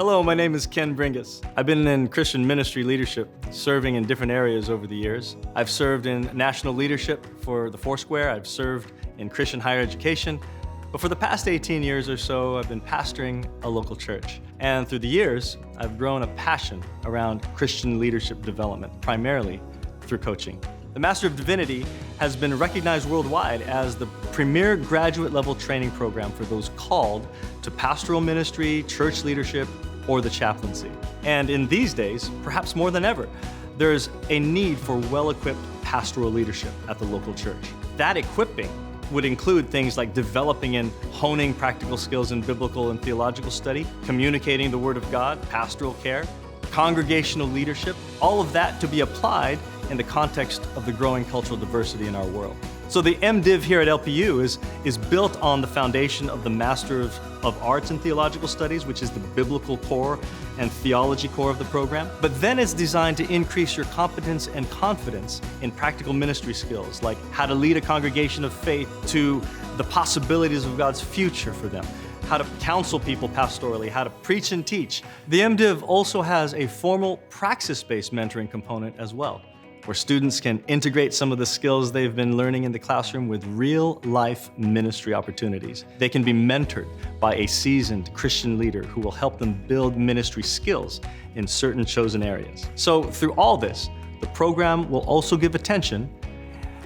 Hello, my name is Ken Bringus. I've been in Christian ministry leadership, serving in different areas over the years. I've served in national leadership for the Foursquare. I've served in Christian higher education. But for the past 18 years or so, I've been pastoring a local church. And through the years, I've grown a passion around Christian leadership development, primarily through coaching. The Master of Divinity has been recognized worldwide as the premier graduate-level training program for those called to pastoral ministry, church leadership, or the chaplaincy. And in these days, perhaps more than ever, there's a need for well-equipped pastoral leadership at the local church. That equipping would include things like developing and honing practical skills in biblical and theological study, communicating the Word of God, pastoral care, congregational leadership, all of that to be applied in the context of the growing cultural diversity in our world. So the MDiv here at LPU is built on the foundation of the Master of Arts and Theological Studies, which is the biblical core and theology core of the program. But then it's designed to increase your competence and confidence in practical ministry skills, like how to lead a congregation of faith to the possibilities of God's future for them, how to counsel people pastorally, how to preach and teach. The MDiv also has a formal praxis-based mentoring component as well, where students can integrate some of the skills they've been learning in the classroom with real-life ministry opportunities. They can be mentored by a seasoned Christian leader who will help them build ministry skills in certain chosen areas. So through all this, the program will also give attention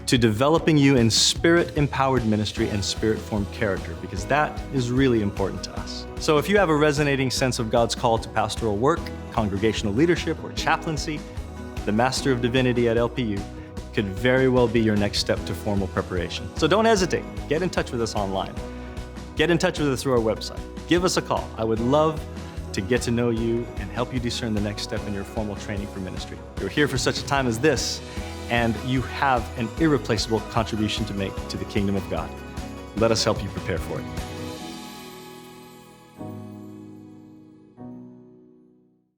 to developing you in spirit-empowered ministry and spirit-formed character, because that is really important to us. So if you have a resonating sense of God's call to pastoral work, congregational leadership, or chaplaincy, the Master of Divinity at LPU could very well be your next step to formal preparation. So don't hesitate. Get in touch with us online. Get in touch with us through our website. Give us a call. I would love to get to know you and help you discern the next step in your formal training for ministry. You're here for such a time as this, and you have an irreplaceable contribution to make to the kingdom of God. Let us help you prepare for it.